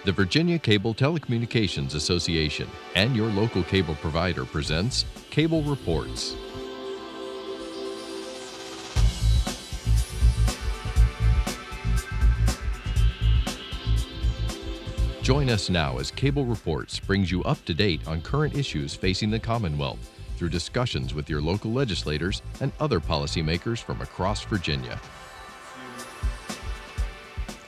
The Virginia Cable Telecommunications Association and your local cable provider presents Cable Reports. Join us now as Cable Reports brings you up to date on current issues facing the Commonwealth through discussions with your local legislators and other policymakers from across Virginia.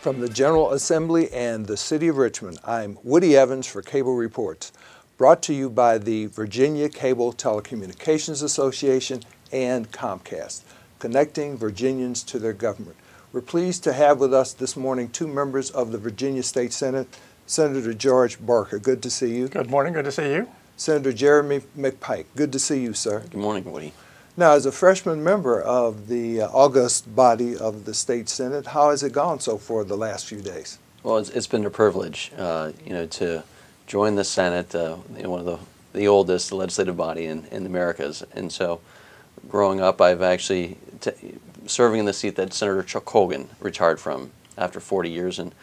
From the General Assembly and the City of Richmond, I'm Woody Evans for Cable Reports, brought to you by the Virginia Cable Telecommunications Association and Comcast, connecting Virginians to their government. We're pleased to have with us this morning two members of the Virginia State Senate, Senator George Barker. Good to see you. Good morning. Good to see you. Senator Jeremy McPike. Good to see you, sir. Good morning, Woody. Now, as a freshman member of the august body of the State Senate, how has it gone so far the last few days? Well, it's been a privilege, to join the Senate, one of the oldest legislative body in the Americas. And so, growing up, I've actually serving in the seat that Senator Chuck Colgan retired from after 40 years. And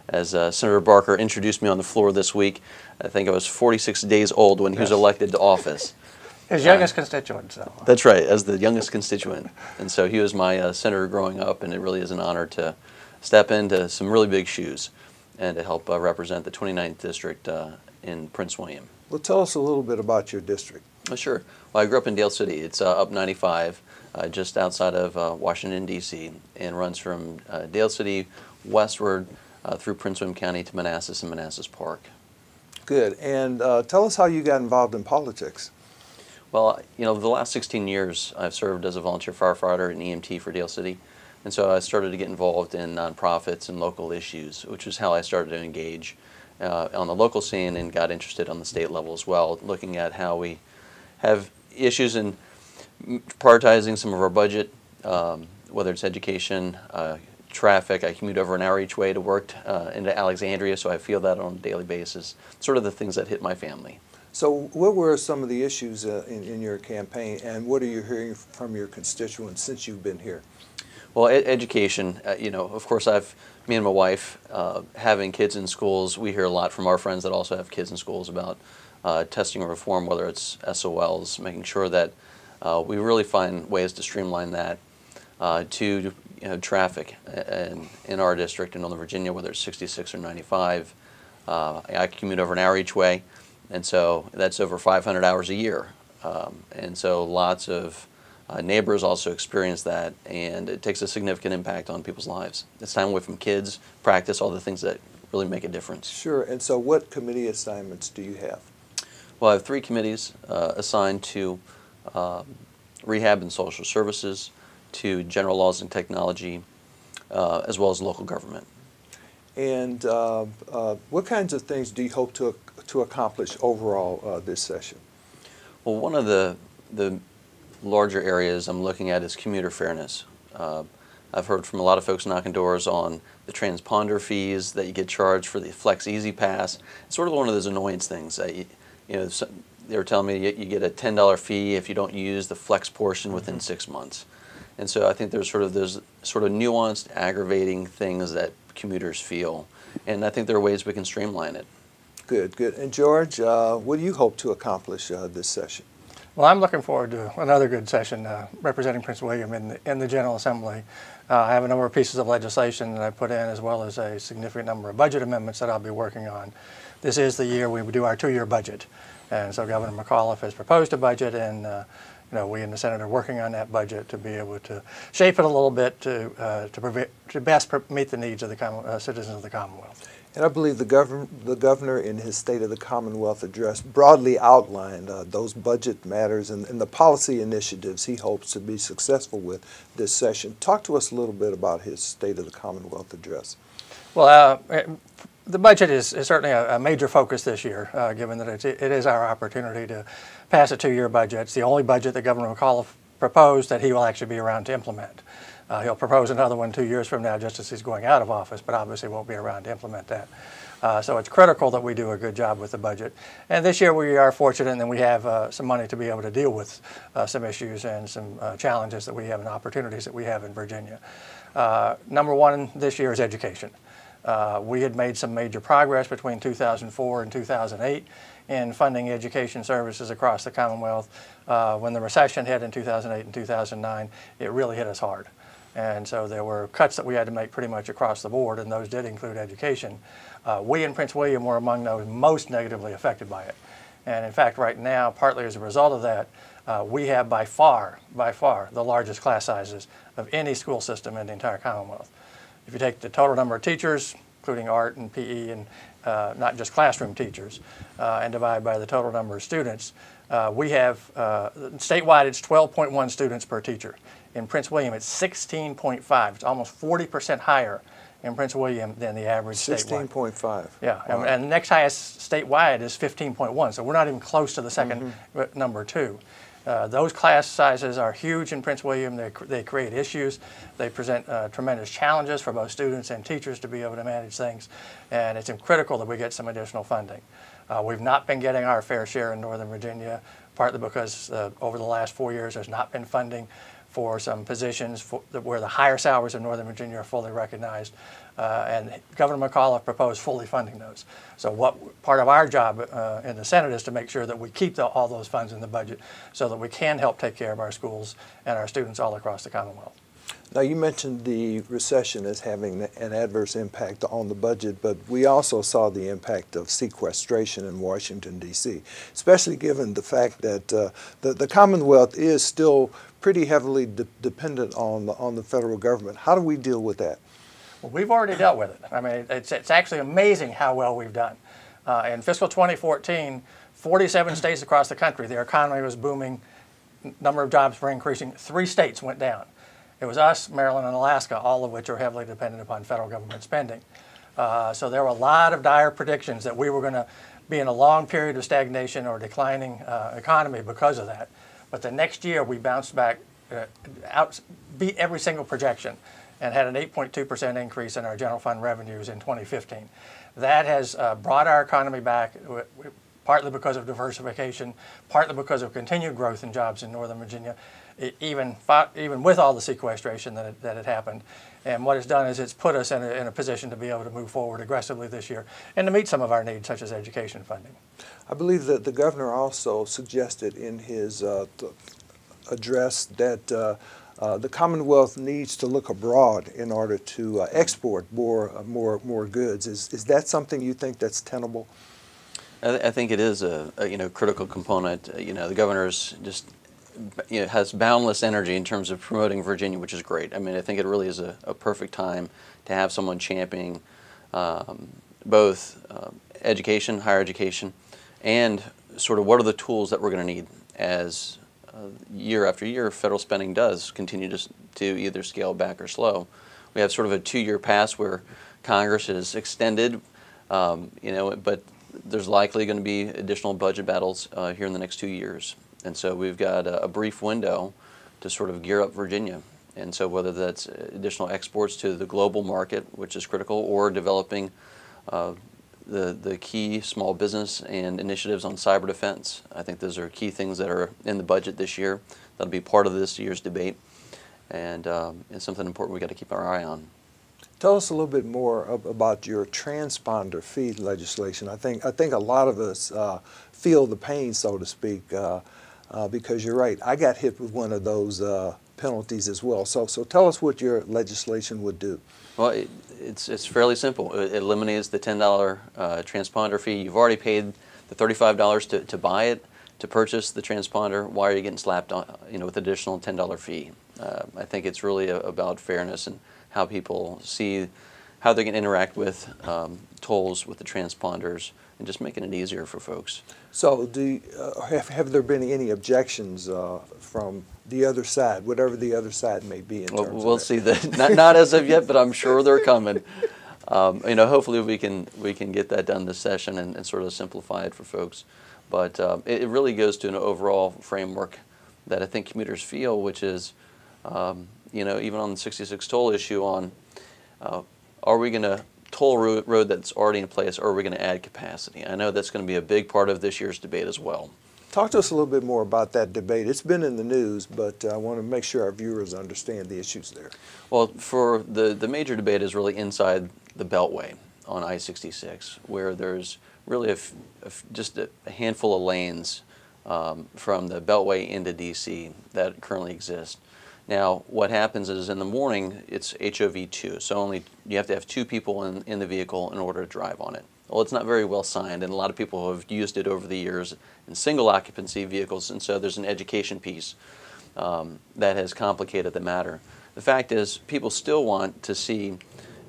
as Senator Barker introduced me on the floor this week, I think I was 46 days old when he was elected to office. His youngest constituent. So. That's right, as the youngest constituent. And so he was my senator growing up, and it really is an honor to step into some really big shoes and to help represent the 29th District in Prince William. Well, tell us a little bit about your district. Oh, sure. Well, I grew up in Dale City. It's up 95, just outside of Washington, D.C., and runs from Dale City westward through Prince William County to Manassas and Manassas Park. Good. And tell us how you got involved in politics. Well, the last 16 years I've served as a volunteer firefighter and EMT for Dale City, and so I started to get involved in nonprofits and local issues, which is how I started to engage on the local scene and got interested on the state level as well, looking at how we have issues in prioritizing some of our budget, whether it's education, traffic. I commute over an hour each way to work into Alexandria, so I feel that on a daily basis, sort of the things that hit my family. So what were some of the issues in your campaign, and what are you hearing from your constituents since you've been here? Well, education, of course, me and my wife, having kids in schools, we hear a lot from our friends that also have kids in schools about testing reform, whether it's SOLs, making sure that we really find ways to streamline that to traffic in our district in Northern Virginia, whether it's 66 or 95. I commute over an hour each way. And so that's over 500 hours a year. And so lots of neighbors also experience that, and it takes a significant impact on people's lives. It's time away from kids, practice, all the things that really make a difference. Sure. And so what committee assignments do you have? Well, I have 3 committees assigned to rehab and social services, to general laws and technology, as well as local government. And what kinds of things do you hope to accomplish overall this session? Well, one of the larger areas I'm looking at is commuter fairness. I've heard from a lot of folks knocking doors on the transponder fees that you get charged for the Flex Easy Pass. It's sort of one of those annoyance things that they were telling me you get a $10 fee if you don't use the Flex portion within 6 months. And so I think there's sort of nuanced, aggravating things that commuters feel, and I think there are ways we can streamline it. Good, good. And George, what do you hope to accomplish this session? Well, I'm looking forward to another good session representing Prince William in the General Assembly. I have a number of pieces of legislation that I put in, as well as a significant number of budget amendments that I'll be working on. This is the year we do our 2-year budget, and so Governor McAuliffe has proposed a budget, and we in the Senate are working on that budget to be able to shape it a little bit to best meet the needs of the citizens of the Commonwealth. And I believe the governor in his State of the Commonwealth address broadly outlined those budget matters and the policy initiatives he hopes to be successful with this session. Talk to us a little bit about his State of the Commonwealth address. Well, the budget is certainly a major focus this year, given that it is our opportunity to pass a 2-year budget. It's the only budget that Governor McAuliffe proposed that he will actually be around to implement. He'll propose another one 2 years from now, just as he's going out of office, but obviously won't be around to implement that. So it's critical that we do a good job with the budget. And this year we are fortunate that we have some money to be able to deal with some issues and some challenges that we have and opportunities that we have in Virginia. Number one this year is education. We had made some major progress between 2004 and 2008 in funding education services across the Commonwealth. When the recession hit in 2008 and 2009, it really hit us hard. And so there were cuts that we had to make pretty much across the board, and those did include education. We in Prince William were among those most negatively affected by it. And in fact, right now, partly as a result of that, we have by far, the largest class sizes of any school system in the entire Commonwealth. If you take the total number of teachers, including art and PE and not just classroom teachers, and divide by the total number of students, we have, statewide, it's 12.1 students per teacher. In Prince William, it's 16.5. It's almost 40% higher in Prince William than the average statewide. 16.5. Yeah, Wow. and the next highest statewide is 15.1, so we're not even close to the second number two. Those class sizes are huge in Prince William. They create issues. They present tremendous challenges for both students and teachers to be able to manage things, and it's critical that we get some additional funding. We've not been getting our fair share in Northern Virginia, partly because over the last 4 years there's not been funding for some positions where the higher salaries of Northern Virginia are fully recognized, and Governor McAuliffe proposed fully funding those. So part of our job in the Senate is to make sure that we keep all those funds in the budget so that we can help take care of our schools and our students all across the Commonwealth. Now, you mentioned the recession as having an adverse impact on the budget, but we also saw the impact of sequestration in Washington, D.C., especially given the fact that the Commonwealth is still pretty heavily dependent on the federal government. How do we deal with that? Well, we've already dealt with it. I mean, it's actually amazing how well we've done. In fiscal 2014, 47 states across the country, their economy was booming, number of jobs were increasing. 3 states went down. It was us, Maryland, and Alaska, all of which are heavily dependent upon federal government spending. So there were a lot of dire predictions that we were going to be in a long period of stagnation or declining economy because of that. But the next year we bounced back, beat every single projection, and had an 8.2% increase in our general fund revenues in 2015. That has brought our economy back, partly because of diversification, partly because of continued growth in jobs in Northern Virginia, even with all the sequestration that had happened. And what it's done is it's put us in a position to be able to move forward aggressively this year and to meet some of our needs, such as education funding. I believe that the governor also suggested in his address that the Commonwealth needs to look abroad in order to export more goods. Is that something you think that's tenable? I think it is a critical component. The governor's just has boundless energy in terms of promoting Virginia, which is great. I mean, I think it really is a perfect time to have someone championing both education, higher education, and sort of what are the tools that we're going to need as year after year federal spending does continue to either scale back or slow. We have sort of a 2-year pass where Congress is extended, but there's likely going to be additional budget battles here in the next 2 years. And so we've got a brief window to sort of gear up Virginia. And so whether that's additional exports to the global market, which is critical, or developing the key small business and initiatives on cyber defense. I think those are key things that are in the budget this year. That'll be part of this year's debate, and it's something important we've got to keep our eye on. Tell us a little bit more about your transponder fee legislation. I think a lot of us feel the pain, so to speak, because you're right. I got hit with one of those penalties as well. So tell us what your legislation would do. Well, it's fairly simple. It eliminates the $10 transponder fee. You've already paid the $35 to buy it, to purchase the transponder. Why are you getting slapped on, with additional $10 fee? I think it's really about fairness and how people see how they can interact with tolls with the transponders and just making it easier for folks. So have there been any objections from the other side, whatever the other side may be in terms of we'll see that. Not as of yet, but I'm sure they're coming. Hopefully we can get that done this session and sort of simplify it for folks. But it really goes to an overall framework that I think commuters feel, which is, even on the 66 toll issue on, are we going to toll road that's already in place, or are we going to add capacity? I know that's going to be a big part of this year's debate as well. Talk to us a little bit more about that debate. It's been in the news, but I want to make sure our viewers understand the issues there. Well, for the major debate is really inside the Beltway on I-66, where there's really just a handful of lanes from the Beltway into D.C. that currently exist. Now, what happens is in the morning, it's HOV2, so you have to have 2 people in the vehicle in order to drive on it. Well, it's not very well signed, and a lot of people have used it over the years in single occupancy vehicles, and so there's an education piece that has complicated the matter. The fact is, people still want to see,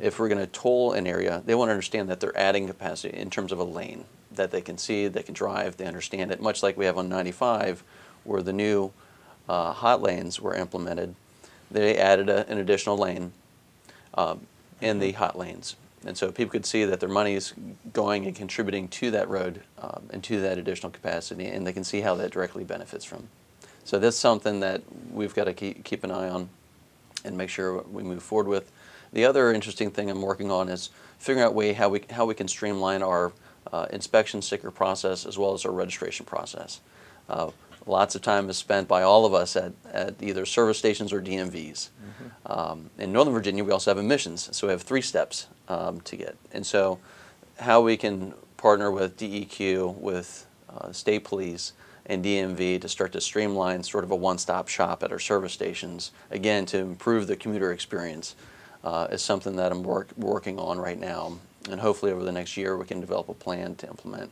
if we're going to toll an area, they want to understand that they're adding capacity in terms of a lane, that they can see, they can drive, they understand it, much like we have on 95, where the new hot lanes were implemented. They added an additional lane in the hot lanes. And so people could see that their money is going and contributing to that road and to that additional capacity, and they can see how that directly benefits from. So that's something that we've got to keep an eye on and make sure we move forward with. The other interesting thing I'm working on is figuring out how we can streamline our inspection sticker process as well as our registration process. Lots of time is spent by all of us at either service stations or DMVs. In Northern Virginia, we also have emissions, so we have 3 steps to get. And so how we can partner with DEQ, with state police, and DMV to start to streamline sort of a one-stop shop at our service stations, again, to improve the commuter experience, is something that I'm working on right now. And hopefully over the next year, we can develop a plan to implement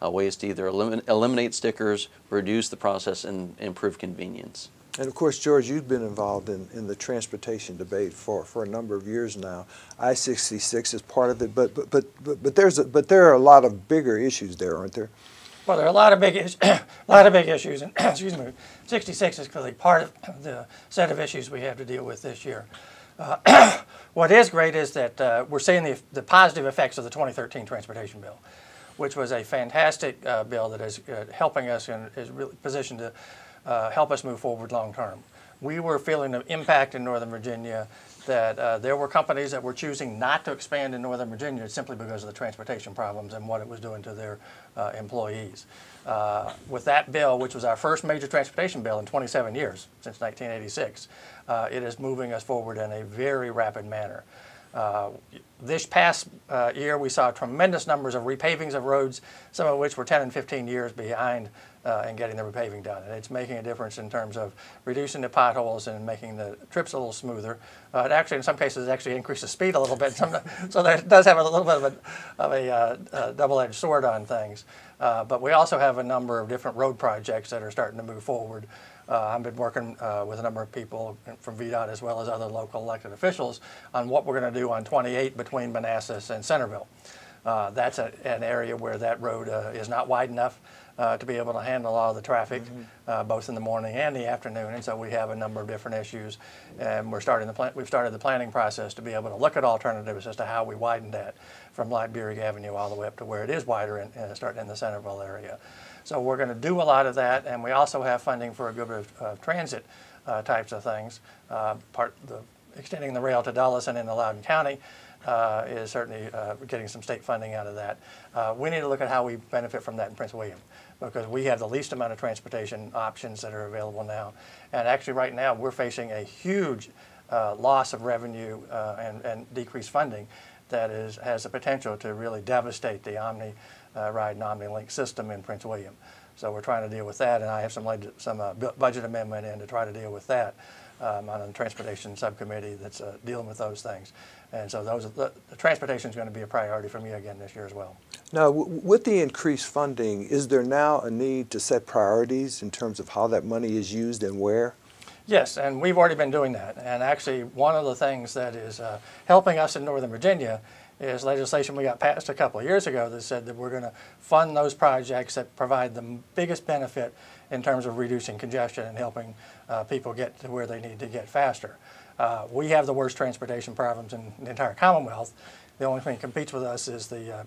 ways to either eliminate stickers, reduce the process, and improve convenience. And of course, George, you've been involved in the transportation debate for a number of years now. I-66 is part of it, but there are a lot of bigger issues there, aren't there? Well, there are a lot of big issues, and excuse me, 66 is clearly part of the set of issues we have to deal with this year. What is great is that we're seeing the positive effects of the 2013 transportation bill, which was a fantastic bill that is helping us and is really positioned to help us move forward long term. We were feeling the impact in Northern Virginia that there were companies that were choosing not to expand in Northern Virginia simply because of the transportation problems and what it was doing to their employees. With that bill, which was our first major transportation bill in 27 years, since 1986, it is moving us forward in a very rapid manner. This past year, we saw tremendous numbers of repavings of roads, some of which were 10 and 15 years behind in getting the repaving done. And it's making a difference in terms of reducing the potholes and making the trips a little smoother. It actually, in some cases, actually increases speed a little bit. So that does have a little bit of a double-edged sword on things. But we also have a number of different road projects that are starting to move forward. I've been working with a number of people from VDOT as well as other local elected officials on what we're going to do on 28 between Manassas and Centerville. That's an area where that road is not wide enough to be able to handle all the traffic, both in the morning and the afternoon. And so we have a number of different issues, and we've started the planning process to be able to look at alternatives as to how we widen that from Lightbeerig Avenue all the way up to where it is wider starting in the Centerville area. So we're going to do a lot of that, and we also have funding for a good bit of transit types of things. Extending the rail to Dulles and into Loudoun County is certainly getting some state funding out of that. We need to look at how we benefit from that in Prince William, because we have the least amount of transportation options that are available now. And actually right now we're facing a huge loss of revenue and decreased funding that has the potential to really devastate the Omni-Ride and Omni-Link system in Prince William. So we're trying to deal with that, and I have some budget amendment in to try to deal with that. On the transportation subcommittee that's dealing with those things. And so the transportation is going to be a priority for me again this year as well. Now, with the increased funding, is there now a need to set priorities in terms of how that money is used and where? Yes, and we've already been doing that. And actually, one of the things that is helping us in Northern Virginia is legislation we got passed a couple of years ago that said that we're going to fund those projects that provide the biggest benefit in terms of reducing congestion and helping people get to where they need to get faster. We have the worst transportation problems in the entire Commonwealth. The only thing that competes with us is the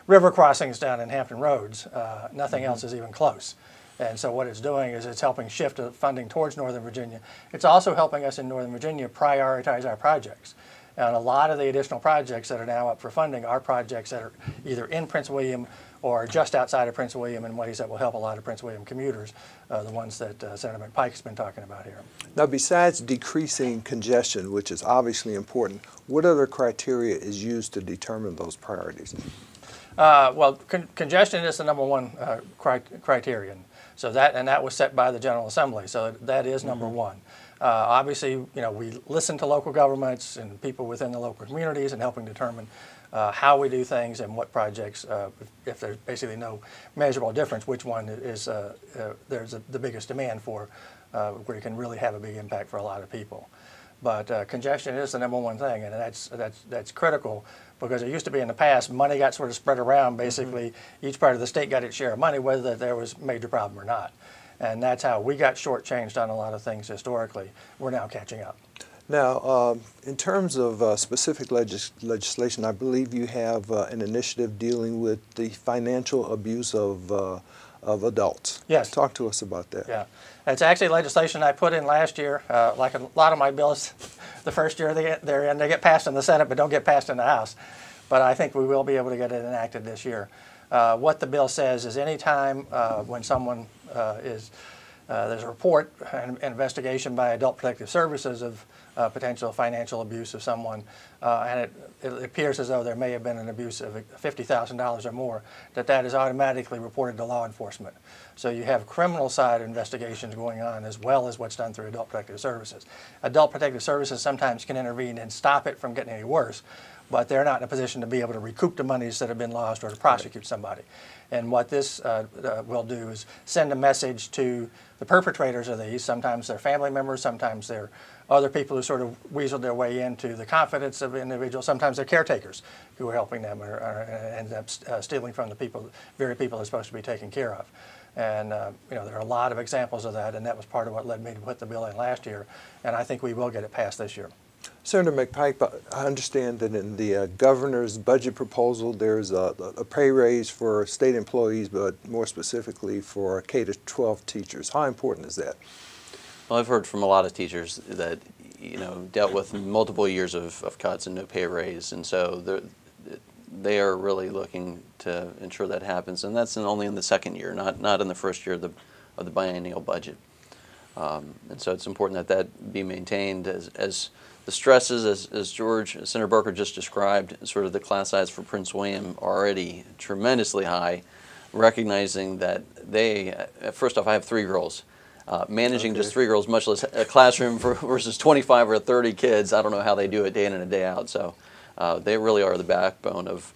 river crossings down in Hampton Roads. Nothing else is even close. And so what it's doing is it's helping shift funding towards Northern Virginia. It's also helping us in Northern Virginia prioritize our projects. And a lot of the additional projects that are now up for funding are projects that are either in Prince William or just outside of Prince William in ways that will help a lot of Prince William commuters, the ones that Senator McPike has been talking about here. Now, besides decreasing congestion, which is obviously important, what other criteria is used to determine those priorities? Well, congestion is the number one criterion. So that was set by the General Assembly. So that is number one. Obviously, we listen to local governments and people within the local communities and helping determine how we do things and what projects, if there's basically no measurable difference, which one is there's the biggest demand for, where you can really have a big impact for a lot of people. But congestion is the number one thing, and that's critical, because it used to be in the past, money got sort of spread around. Basically, each part of the state got its share of money, whether there was a major problem or not. And that's how we got shortchanged on a lot of things historically. We're now catching up. Now, in terms of specific legislation, I believe you have an initiative dealing with the financial abuse of adults. Yes. Talk to us about that. Yeah. It's actually legislation I put in last year. Like a lot of my bills, the first year they're in, they get passed in the Senate but don't get passed in the House. But I think we will be able to get it enacted this year. What the bill says is any time when someone there's a report, an investigation by Adult Protective Services of potential financial abuse of someone, and it appears as though there may have been an abuse of $50,000 or more, that is automatically reported to law enforcement. So you have criminal side investigations going on as well as what's done through Adult Protective Services. Adult Protective Services sometimes can intervene and stop it from getting any worse, but they're not in a position to be able to recoup the monies that have been lost or to prosecute somebody. And what this will do is send a message to the perpetrators of these. Sometimes they're family members, sometimes they're other people who sort of weaseled their way into the confidence of individuals. Sometimes they're caretakers who are helping them or end up stealing from the very people they're supposed to be taking care of. And there are a lot of examples of that, and that was part of what led me to put the bill in last year. And I think we will get it passed this year. Senator McPike, I understand that in the governor's budget proposal, there's a pay raise for state employees, but more specifically for K-12 teachers. How important is that? Well, I've heard from a lot of teachers that dealt with multiple years of cuts and no pay raise, and so they are really looking to ensure that happens, and that's only in the second year, not in the first year of the biennial budget. And so it's important that be maintained as the stresses, as Senator Barker just described, sort of the class size for Prince William are already tremendously high, recognizing that first off, I have 3 girls. Managing just 3 girls, much less a classroom versus 25 or 30 kids, I don't know how they do it day in and day out. So they really are the backbone of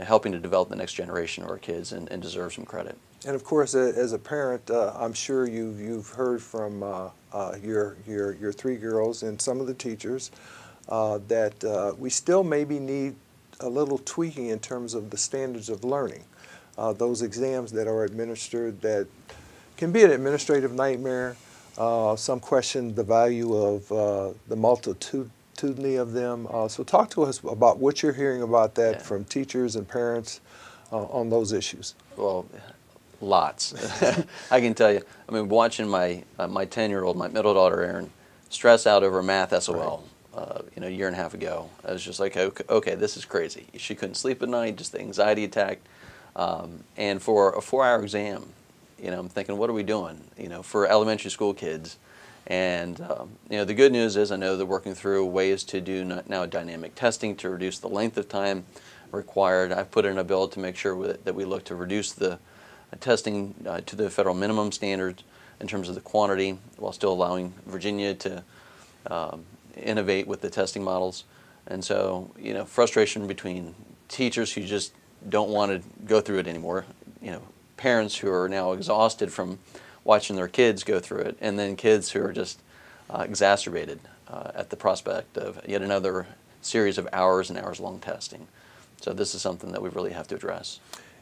helping to develop the next generation of our kids and deserve some credit. And of course, as a parent, I'm sure you've heard from your 3 girls and some of the teachers that we still maybe need a little tweaking in terms of the standards of learning. Those exams that are administered that can be an administrative nightmare. Some question the value of the multitudiny of them. So talk to us about what you're hearing about that from teachers and parents on those issues. Well, lots. I can tell you. I mean, watching my 10-year-old, my middle daughter Erin, stress out over math SOL, a year and a half ago. I was just like, okay, this is crazy. She couldn't sleep at night, just the anxiety attack, and for a 4-hour exam, I'm thinking, what are we doing? For elementary school kids. And the good news is I know they're working through ways to do now dynamic testing to reduce the length of time required. I've put in a bill to make sure that we look to reduce the testing to the federal minimum standards in terms of the quantity, while still allowing Virginia to innovate with the testing models. And so, frustration between teachers who just don't want to go through it anymore, parents who are now exhausted from watching their kids go through it, and then kids who are just exacerbated at the prospect of yet another series of hours and hours long testing. So this is something that we really have to address.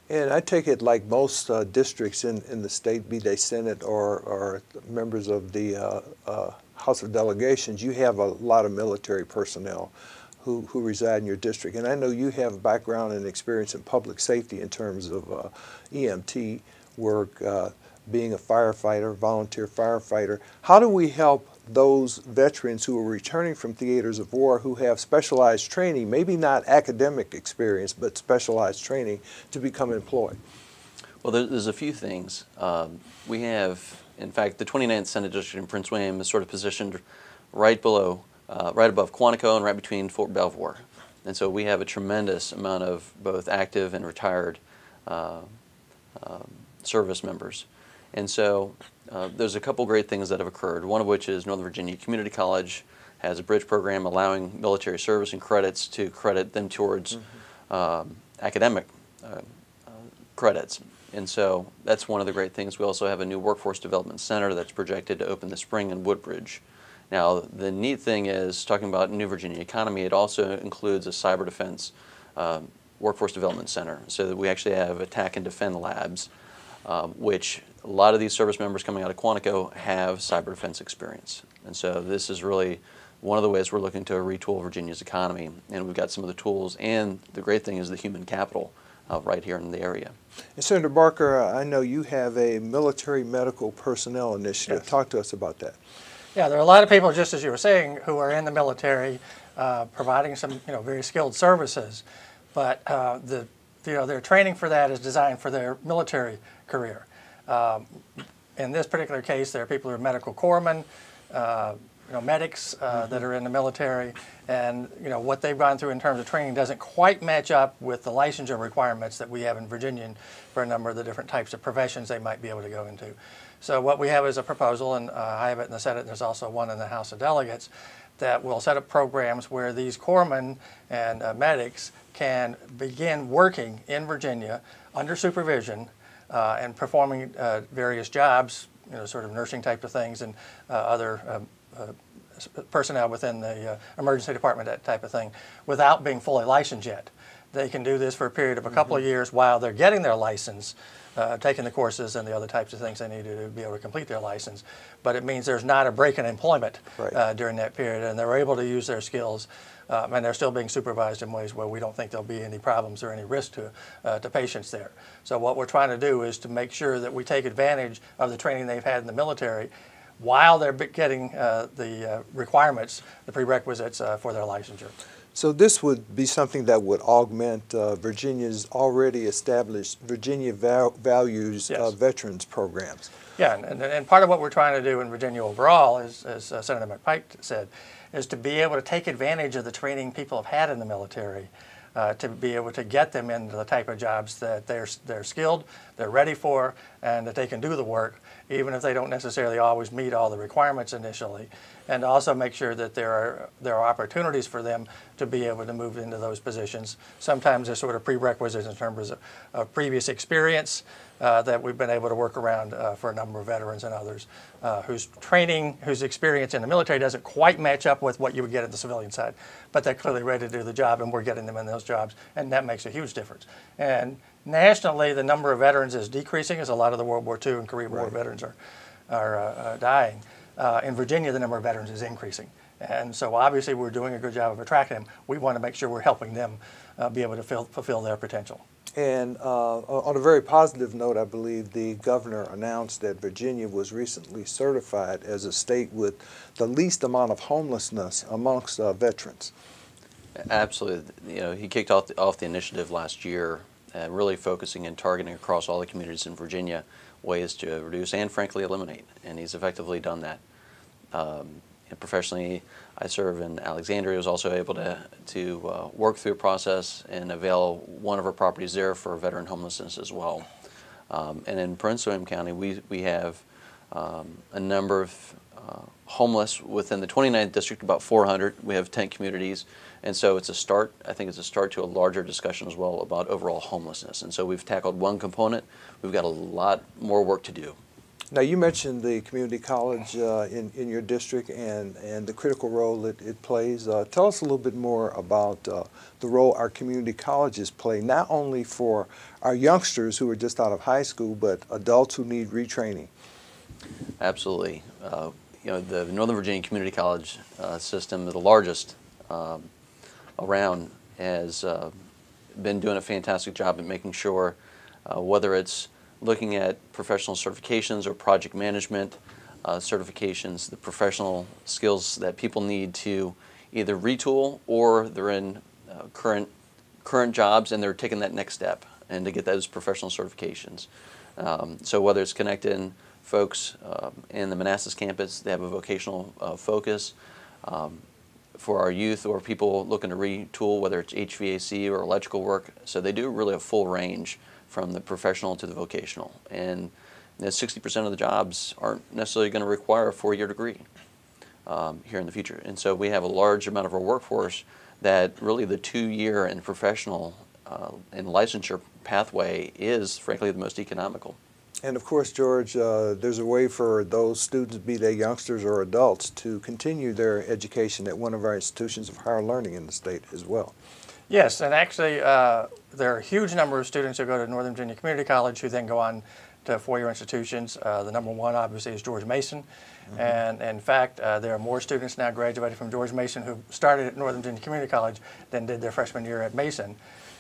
And I take it like most districts in the state, be they Senate or members of the House of Delegations, you have a lot of military personnel who reside in your district. And I know you have a background and experience in public safety in terms of EMT work, being a firefighter, volunteer firefighter. How do we help those veterans who are returning from theaters of war who have specialized training, maybe not academic experience, but specialized training to become employed? Well, there's a few things. We have, in fact, the 29th Senate District in Prince William is sort of positioned right below, right above Quantico and right between Fort Belvoir. And so we have a tremendous amount of both active and retired service members. And so there's a couple great things that have occurred, one of which is Northern Virginia Community College has a bridge program allowing military service and credits to credit them towards academic credits. And so that's one of the great things. We also have a new workforce development center that's projected to open this spring in Woodbridge. Now, the neat thing is, talking about New Virginia economy, it also includes a cyber defense workforce development center, so that we actually have attack and defend labs, which a lot of these service members coming out of Quantico have cyber defense experience. And so this is really one of the ways we're looking to retool Virginia's economy. And we've got some of the tools, and the great thing is the human capital right here in the area. And Senator Barker, I know you have a military medical personnel initiative. Yes. Talk to us about that. Yeah, there are a lot of people, just as you were saying, who are in the military providing some very skilled services, but their training for that is designed for their military career. In this particular case, there are people who are medical corpsmen, medics that are in the military, and what they've gone through in terms of training doesn't quite match up with the licensure requirements that we have in Virginia for a number of the different types of professions they might be able to go into. So what we have is a proposal, and I have it in the Senate, and there's also one in the House of Delegates, that will set up programs where these corpsmen and medics can begin working in Virginia under supervision and performing various jobs, sort of nursing type of things, and other personnel within the emergency department, that type of thing, without being fully licensed yet. They can do this for a period of a couple of years while they're getting their license, taking the courses and the other types of things they need to be able to complete their license. But it means there's not a break in employment during that period, and they're able to use their skills, and they're still being supervised in ways where we don't think there'll be any problems or any risk to patients there. So what we're trying to do is to make sure that we take advantage of the training they've had in the military while they're getting the requirements, the prerequisites for their licensure. So this would be something that would augment Virginia's already established Virginia Values veterans programs. Yeah, and part of what we're trying to do in Virginia overall, as Senator McPike said, is to be able to take advantage of the training people have had in the military to be able to get them into the type of jobs that they're skilled, they're ready for, and that they can do the work, even if they don't necessarily always meet all the requirements initially, and also make sure that there are opportunities for them to be able to move into those positions. Sometimes there's sort of prerequisites in terms of previous experience that we've been able to work around for a number of veterans and others whose experience in the military doesn't quite match up with what you would get at the civilian side, but they're clearly ready to do the job, and we're getting them in those jobs, and that makes a huge difference. And nationally, the number of veterans is decreasing as a lot of the World War II and Korean War veterans are dying. In Virginia, the number of veterans is increasing. And so obviously we're doing a good job of attracting them. We want to make sure we're helping them be able to fulfill their potential. And on a very positive note, I believe the governor announced that Virginia was recently certified as a state with the least amount of homelessness amongst veterans. Absolutely. He kicked off the initiative last year, really focusing and targeting across all the communities in Virginia ways to reduce and frankly eliminate, and he's effectively done that. Professionally, I serve in Alexandria. I was also able to work through a process and avail one of our properties there for veteran homelessness as well. And in Prince William County, we have a number of homeless within the 29th district, about 400. We have 10 communities, and so it's a start. I think it's a start to a larger discussion as well about overall homelessness. And so we've tackled one component. We've got a lot more work to do. Now, you mentioned the community college in your district and the critical role that it plays. Tell us a little bit more about the role our community colleges play, not only for our youngsters who are just out of high school, but adults who need retraining. Absolutely. The Northern Virginia Community College system, the largest around, has been doing a fantastic job at making sure, whether it's looking at professional certifications or project management, certifications, the professional skills that people need to either retool or they're in current jobs and they're taking that next step and to get those professional certifications. So whether it's connecting folks in the Manassas campus, they have a vocational focus. For our youth or people looking to retool, whether it's HVAC or electrical work. So they do really a full range from the professional to the vocational. And 60% of the jobs aren't necessarily going to require a 4-year degree here in the future. And so we have a large amount of our workforce that really the 2-year and professional and licensure pathway is frankly the most economical. And of course, George, there's a way for those students, be they youngsters or adults, to continue their education at one of our institutions of higher learning in the state as well. Yes, and actually there are a huge number of students who go to Northern Virginia Community College who then go on to 4-year institutions. The number one obviously is George Mason. Mm-hmm. And in fact, there are more students now graduated from George Mason who started at Northern Virginia Community College than did their freshman year at Mason.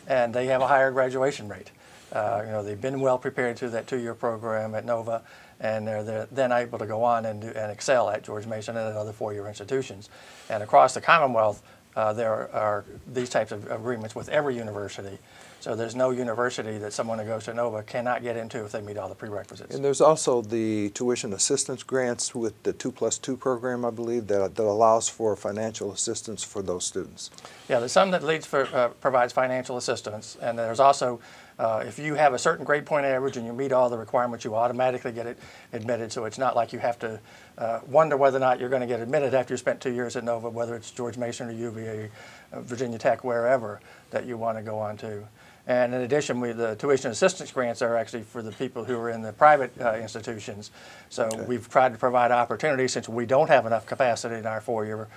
And they have a higher graduation rate. They've been well prepared through that 2-year program at Nova, and they're then able to go on and excel at George Mason and at other 4-year institutions. And across the Commonwealth, there are these types of agreements with every university. So there's no university that someone who goes to Nova cannot get into if they meet all the prerequisites. And there's also the tuition assistance grants with the 2+2 program, I believe, that allows for financial assistance for those students. Yeah, there's some that provides financial assistance, and there's also if you have a certain grade point average and you meet all the requirements, you automatically get it admitted. So it's not like you have to wonder whether or not you're going to get admitted after you spent 2 years at Nova, whether it's George Mason or UVA, Virginia Tech, wherever that you want to go on to. And in addition, the tuition assistance grants are actually for the people who are in the private institutions. So we've tried to provide opportunities, since we don't have enough capacity in our 4-year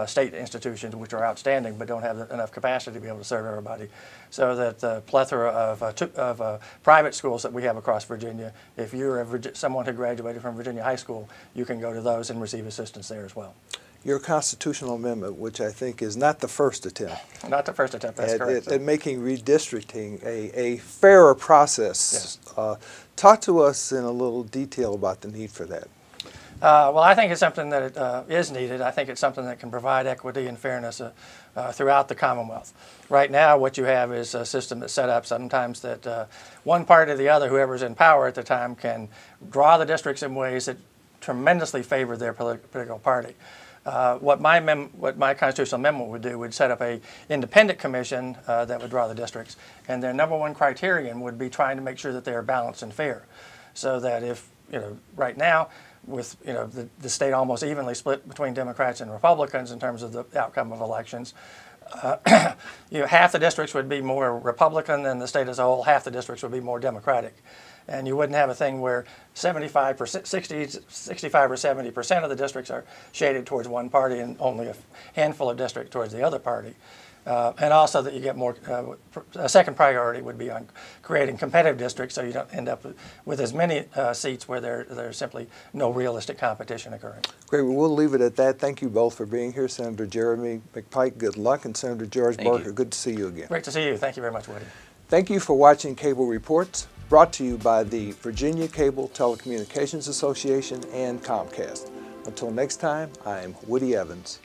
state institutions, which are outstanding, but don't have enough capacity to be able to serve everybody. So that the plethora of private schools that we have across Virginia, if you're someone who graduated from Virginia High School, you can go to those and receive assistance there as well. Your constitutional amendment, which I think is not the first attempt. Not the first attempt, that's correct. At making redistricting a fairer process. Yes. Talk to us in a little detail about the need for that. Well, I think it's something that is needed. I think it's something that can provide equity and fairness throughout the Commonwealth. Right now, what you have is a system that's set up sometimes that one party or the other, whoever's in power at the time, can draw the districts in ways that tremendously favor their political party. What my constitutional amendment would do would set up a independent commission that would draw the districts, and their number one criterion would be trying to make sure that they are balanced and fair, so that if, right now, with the state almost evenly split between Democrats and Republicans in terms of the outcome of elections, half the districts would be more Republican than the state as a whole, half the districts would be more Democratic. And you wouldn't have a thing where 65 or 70% of the districts are shaded towards one party and only a handful of districts towards the other party. And also that you get more, a second priority would be on creating competitive districts, so you don't end up with as many seats where there's simply no realistic competition occurring. Great, well, we'll leave it at that. Thank you both for being here. Senator Jeremy McPike, good luck, and Senator George Barker, good to see you again. Great to see you. Thank you very much, Woody. Thank you for watching Cable Reports, brought to you by the Virginia Cable Telecommunications Association and Comcast. Until next time, I'm Woody Evans.